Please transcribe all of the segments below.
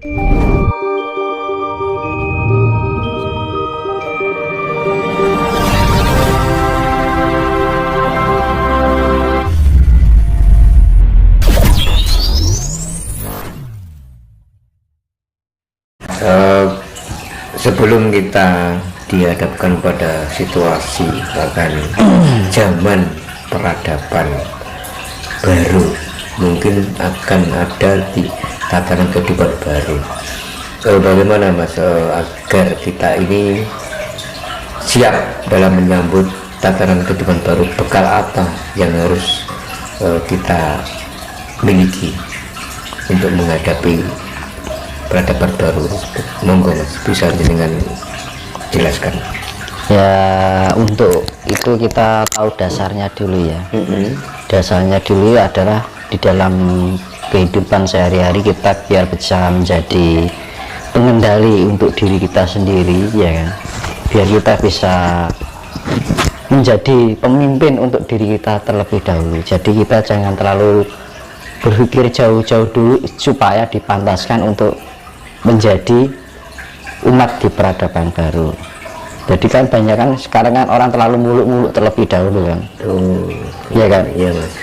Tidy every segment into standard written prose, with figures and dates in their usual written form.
Sebelum kita dihadapkan pada situasi bahkan zaman peradaban baru, mungkin akan ada di tatanan kehidupan baru. Bagaimana Mas agar kita ini siap dalam menyambut tatanan kehidupan baru? Bekal apa yang harus kita miliki untuk menghadapi peradaban baru? Monggo Mas, bisa dengan jelaskan. Ya, untuk itu kita tahu dasarnya dulu ya. Dasarnya dulu adalah di dalam kehidupan sehari-hari kita biar bisa menjadi pengendali untuk diri kita sendiri, ya kan? Biar kita bisa menjadi pemimpin untuk diri kita terlebih dahulu. Jadi kita jangan terlalu berpikir jauh-jauh dulu supaya dipantaskan untuk menjadi umat di peradaban baru. Jadi kan banyak kan sekarang kan orang terlalu muluk-muluk terlebih dahulu kan. Iya kan? Iya Mas.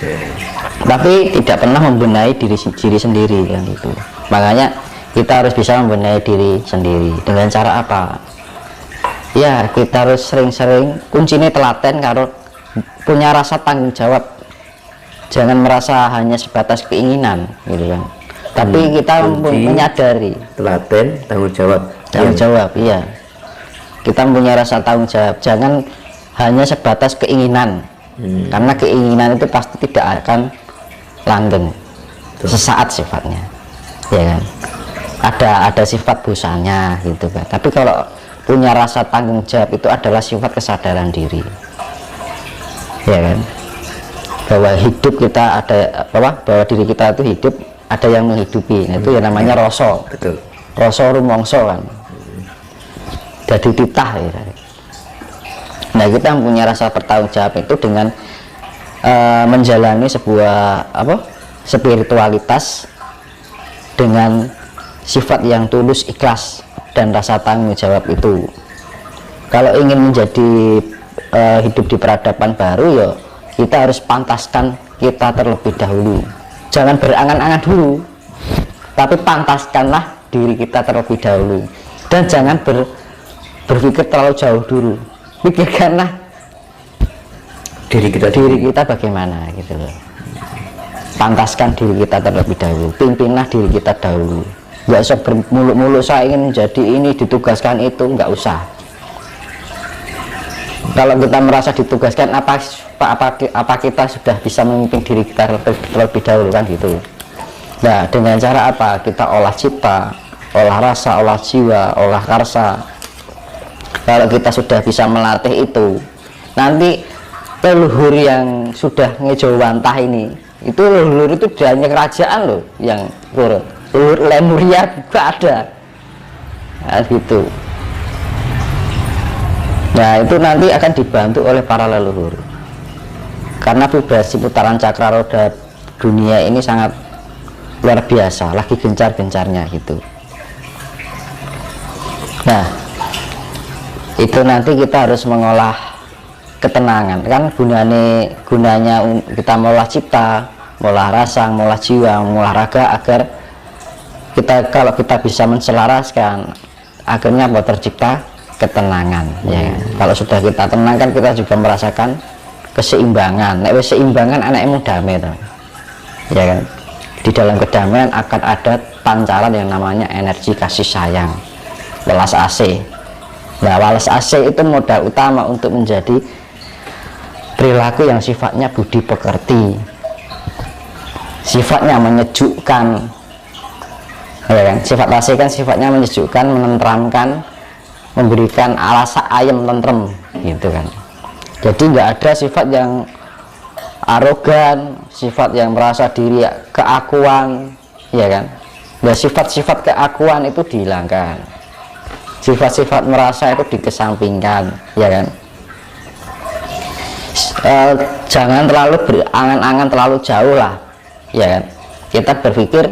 Tapi tidak pernah membenahi diri sendiri kan itu. Makanya kita harus bisa membenahi diri sendiri. Dengan cara apa? Ya kita harus sering-sering kuncinya telaten karo punya rasa tanggung jawab. Jangan merasa hanya sebatas keinginan gitu kan. Tapi kita menyadari telaten, tanggung jawab, iya, kita mempunyai rasa tanggung jawab. Jangan hanya sebatas keinginan, karena keinginan itu pasti tidak akan langgeng, sesaat sifatnya, ya kan. Ada sifat busanya gitu kan. Tapi kalau punya rasa tanggung jawab itu adalah sifat kesadaran diri, ya kan, bahwa hidup kita ada bahwa diri kita itu hidup, ada yang menghidupi. Nah, itu yang namanya rasa. Betul. Rasa rumangsa kan. Jadi titah ya. Nah, kita mempunyai rasa bertanggung jawab itu dengan menjalani sebuah spiritualitas dengan sifat yang tulus, ikhlas dan rasa tanggung jawab itu. Kalau ingin menjadi hidup di peradaban baru, ya kita harus pantaskan kita terlebih dahulu. Jangan berangan-angan dulu, tapi pantaskanlah diri kita terlebih dahulu. Dan jangan berpikir terlalu jauh dulu. Pikirkanlah diri kita bagaimana gitu loh. Pantaskan diri kita terlebih dahulu. Pimpinlah diri kita dahulu. Nggak usah bermuluk-muluk saya ingin menjadi ini, ditugaskan itu, nggak usah. Kalau kita merasa ditugaskan, apa kita sudah bisa memimpin diri kita terlebih dahulu kan gitu. Nah, dengan cara apa? Kita olah cipta, olah rasa, olah jiwa, olah karsa. Kalau kita sudah bisa melatih itu, nanti leluhur yang sudah ngejawantah ini, itu leluhur itu hanya kerajaan loh yang turun. Leluhur Lemuria juga ada. Nah, gitu. Nah, itu nanti akan dibantu oleh para leluhur. Karena vibrasi putaran cakra roda dunia ini sangat luar biasa, lagi gencar-gencarnya gitu. Nah, itu nanti kita harus mengolah ketenangan. Kan gunanya kita mengolah cipta, mengolah rasa, mengolah jiwa, mengolah raga agar kalau kita bisa menselaraskan, akhirnya tercipta ketenangan. Ya, kalau sudah kita tenang kan kita juga merasakan keseimbangan. Nek wis seimbangan anakmu damai toh. Ya kan? Di dalam kedamaian akan ada pancaran yang namanya energi kasih sayang, welas asih. Nah, welas asih itu modal utama untuk menjadi perilaku yang sifatnya budi pekerti, sifatnya menyejukkan. Ya kan? Sifat asih kan sifatnya menyejukkan, menenteramkan, memberikan rasa ayem tentrem gitu kan. Jadi nggak ada sifat yang arogan, sifat yang merasa diri keakuan, ya kan. Nah, sifat-sifat keakuan itu dihilangkan, sifat-sifat merasa itu dikesampingkan, ya kan. Jangan terlalu berangan-angan terlalu jauh lah, ya kan. Kita berpikir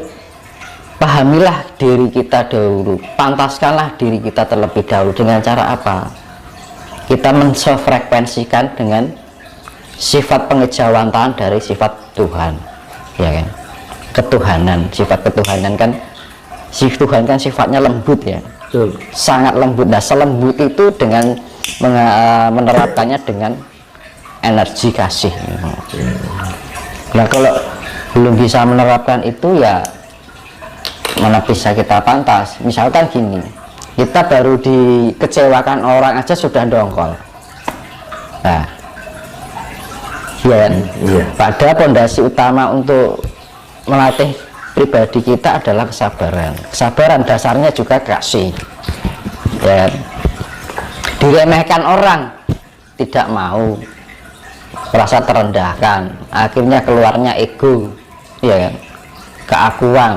pahamilah diri kita dahulu, pantaskanlah diri kita terlebih dahulu. Dengan cara apa? Kita mensefrekuensikan dengan sifat pengejawantahan dari sifat Tuhan, ya kan? Ketuhanan, sifat ketuhanan kan, si Tuhan kan sifatnya lembut ya. Betul. Sangat lembut. Nah, selembut itu dengan menerapkannya dengan energi kasih. Nah, kalau belum bisa menerapkan itu, ya mana bisa kita pantas. Misalkan gini, kita baru dikecewakan orang aja sudah dongkol. Nah, ya kan? Iya. Pada pondasi utama untuk melatih pribadi kita adalah kesabaran. Kesabaran dasarnya juga kasih, ya kan? Diremehkan orang tidak mau, merasa terendahkan, akhirnya keluarnya ego, ya kan? Keakuan.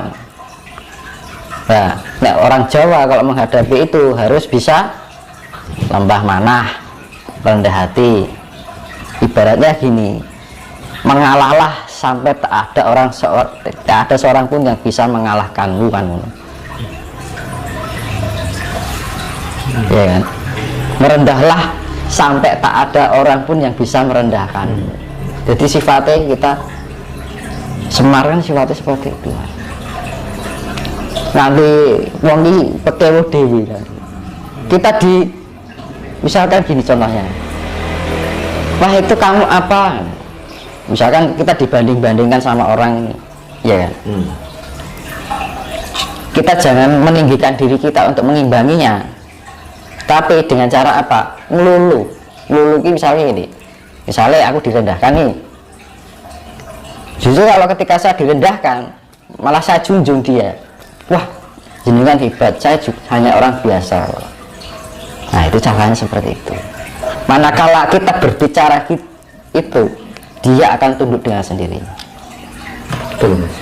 Nah, orang Jawa kalau menghadapi itu harus bisa lembah manah, rendah hati. Ibaratnya gini, mengalahlah sampai tak ada seorang pun yang bisa mengalahkanmu kan. Ya kan? Merendahlah sampai tak ada orang pun yang bisa merendahkan. Jadi sifatnya kita Semar kan sifatnya seperti itu. Nanti wong iki petewo dewi kan. Kita misalkan gini contohnya, wah itu kamu apa? Misalkan kita dibanding-bandingkan sama orang ini, ya kan? Kita jangan meninggikan diri kita untuk mengimbanginya, tapi dengan cara apa? Ngelulu misalnya ini, misalnya aku direndahkan nih, justru kalau ketika saya direndahkan malah saya junjung dia, wah jenengan hebat, saya hanya orang biasa. Nah itu caranya seperti itu. Manakala kita berbicara itu, dia akan tunduk dengan sendirinya. Betul, Mas.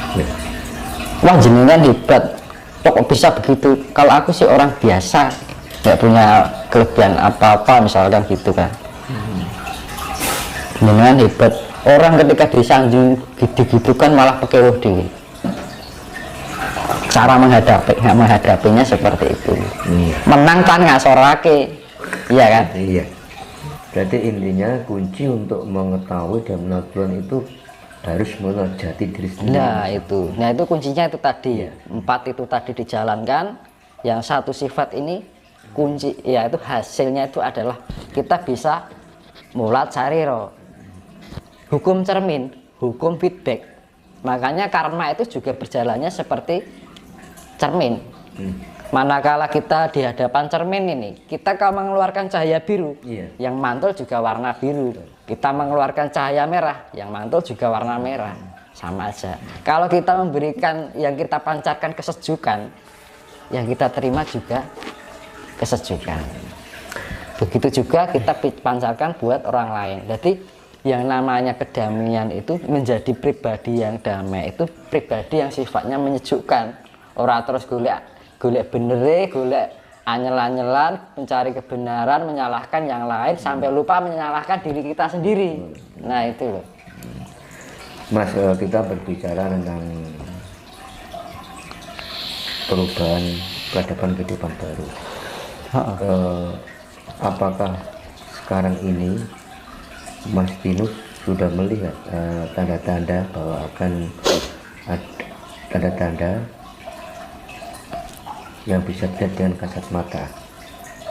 Wah jenengan hebat, kok bisa begitu? Kalau aku sih orang biasa, nggak punya kelebihan apa-apa misalkan gitu kan. Jenengan hebat. Orang ketika disanjung gitu kan malah pakai dewi. Cara menghadapinya seperti itu. Menang kan ngasorake, iya kan? Iya. Berarti intinya kunci untuk mengetahui dan menentukan itu harus menjati diri sendiri. Nah itu kuncinya itu tadi ya. 4 itu tadi dijalankan. Yang satu sifat ini kunci, ya itu hasilnya itu adalah kita bisa mulat cariro. Hukum cermin, hukum feedback. Makanya karma itu juga berjalannya seperti cermin. Manakala kita di hadapan cermin ini, kita kalau mengeluarkan cahaya biru, yang mantul juga warna biru. Kita mengeluarkan cahaya merah, yang mantul juga warna merah. Sama aja. Kalau kita memberikan yang kita pancarkan kesejukan, yang kita terima juga kesejukan. Begitu juga kita pancarkan buat orang lain. Jadi yang namanya kedamaian itu menjadi pribadi yang damai, itu pribadi yang sifatnya menyejukkan. Orang terus golek bener, golek anyel-anyelan, mencari kebenaran, menyalahkan yang lain sampai lupa menyalahkan diri kita sendiri. Nah itu loh. Mas, kita berbicara tentang perubahan peradaban kehidupan baru. Apakah sekarang ini Mas Tinus sudah melihat tanda-tanda bahwa akan ada tanda-tanda yang bisa dilihat dengan kasat mata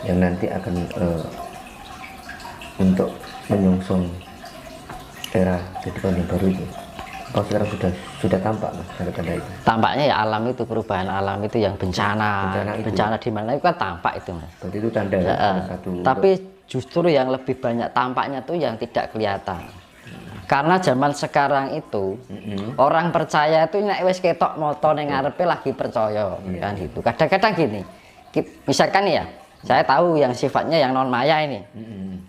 yang nanti akan untuk menyongsong era kehidupan yang baru itu? Apa sekarang sudah tampak, Mas, tanda-tanda itu? Tampaknya ya alam itu, perubahan alam itu yang bencana di mana itu kan tampak itu, Mas. Berarti itu tanda satu. Tapi justru yang lebih banyak tampaknya tuh yang tidak kelihatan. Karena zaman sekarang itu orang percaya itu nek wis ketok moto ning ngarepe lagi percaya, kan gitu. Kadang-kadang gini, misalkan ya, saya tahu yang sifatnya yang non maya ini.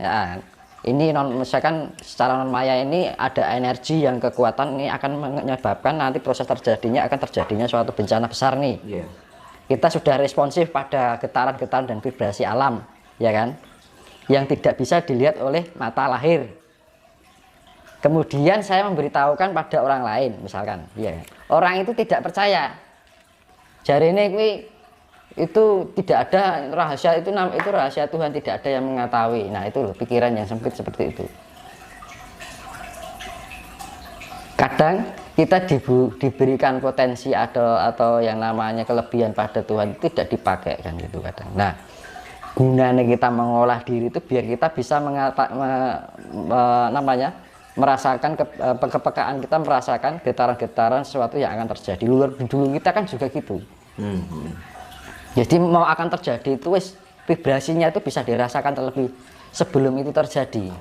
Ya, ini misalkan secara non maya ini ada energi yang kekuatan ini akan menyebabkan nanti proses terjadinya suatu bencana besar nih. Kita sudah responsif pada getaran-getaran dan vibrasi alam, ya kan? Yang tidak bisa dilihat oleh mata lahir. Kemudian saya memberitahukan pada orang lain, misalkan, ya, orang itu tidak percaya. Jari ini itu tidak ada rahasia, itu rahasia Tuhan, tidak ada yang mengetahui. Nah itu loh pikiran yang sempit seperti itu. Kadang kita diberikan potensi atau yang namanya kelebihan pada Tuhan tidak dipakai kan gitu kadang. Nah gunanya kita mengolah diri itu biar kita bisa merasakan kepekaan kita, merasakan getaran-getaran sesuatu yang akan terjadi. Luar dulu kita kan juga gitu. Jadi mau akan terjadi itu wis vibrasinya itu bisa dirasakan terlebih sebelum itu terjadi.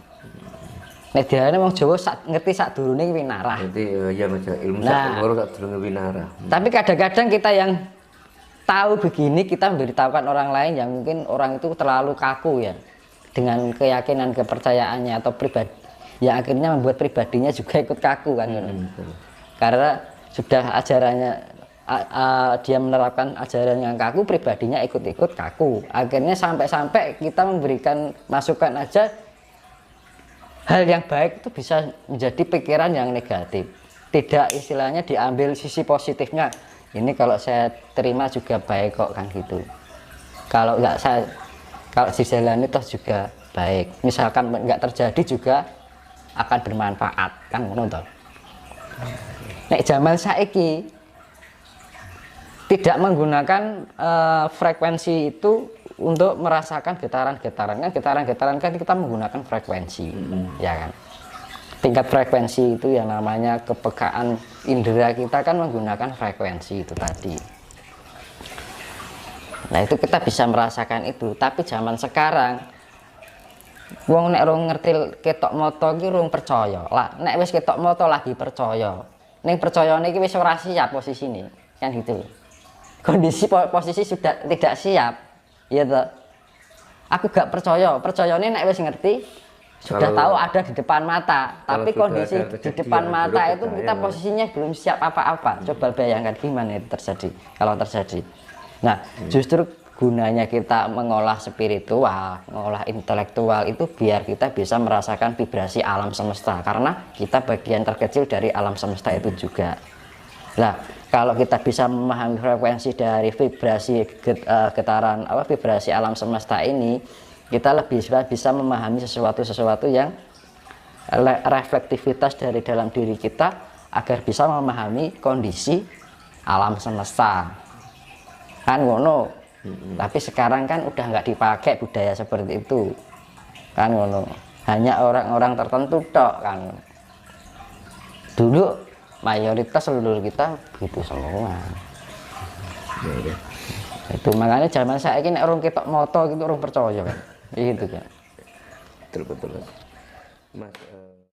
Nek diarani wong Jawa ngerti sadurunge winarah. Jadi ya macam ilmu sadurunge winarah. Tapi kadang-kadang kita yang tahu begini, kita memberitahukan orang lain yang mungkin orang itu terlalu kaku ya dengan keyakinan kepercayaannya atau pribadi, yang akhirnya membuat pribadinya juga ikut kaku kan. Karena sudah ajarannya dia menerapkan ajaran yang kaku, pribadinya ikut-ikut kaku. Akhirnya sampai-sampai kita memberikan masukan aja hal yang baik itu bisa menjadi pikiran yang negatif. Tidak istilahnya diambil sisi positifnya. Ini kalau saya terima juga baik kok kan gitu. Kalau dijalani toh juga baik. Misalkan nggak terjadi juga akan bermanfaat kan ngono toh. Nek zaman saiki tidak menggunakan frekuensi itu untuk merasakan getaran-getaran kan kita menggunakan frekuensi ya kan. Tingkat frekuensi itu yang namanya kepekaan indera kita kan menggunakan frekuensi itu tadi. Nah itu kita bisa merasakan itu. Tapi zaman sekarang wong nek rong ngerti ketok moto ki rong percaya lah, nek wis ketok moto lagi percaya ning percayane iki wis ora siap posisine kan gitu. Kondisi posisi sudah tidak siap ya toh. Aku gak percayane nek wis ngerti sudah tahu ada di depan mata, tapi kondisi di depan mata itu kita posisinya belum siap apa-apa. Coba bayangkan gimana itu terjadi kalau terjadi. Nah justru gunanya kita mengolah spiritual, mengolah intelektual itu biar kita bisa merasakan vibrasi alam semesta, karena kita bagian terkecil dari alam semesta itu juga. Nah kalau kita bisa memahami frekuensi dari vibrasi getaran vibrasi alam semesta ini, kita lebih bisa memahami sesuatu yang reflektivitas dari dalam diri kita agar bisa memahami kondisi alam semesta kan ngono. Tapi sekarang kan udah nggak dipakai budaya seperti itu kan ngono, hanya orang-orang tertentu tok kan. Dulu mayoritas seluruh kita begitu semua. Itu makanya zaman saya ini orang ketok moto gitu orang percaya kan gitu kan. Betul Mas.